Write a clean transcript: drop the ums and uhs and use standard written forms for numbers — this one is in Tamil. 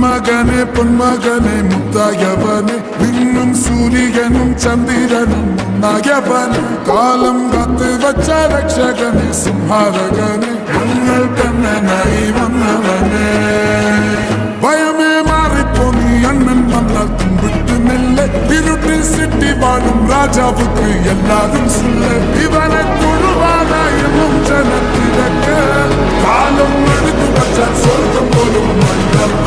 மகனே பொன்மகனே முத்தாயவனே விண்ணும் சூரியனும் சந்திரனும் நாயவனே காலம் காத்து வச்ச ரட்சகனே சிம்ஹாரகனே எங்கள் கண்ணனாய் வந்தவனே பயமே மாறிப்போ நீ அண்ணன் வந்தால் கும்பிட்டு நெல்ல இருட்டு சிட்டி வாழும் ராஜாவுக்கு எல்லாரும் சொல்ல இவனை தொழுவாத என்னும் ஜனத்திறக்க காலம் எடுத்து வச்சால் சொர்க்கம் போலும் மண்டப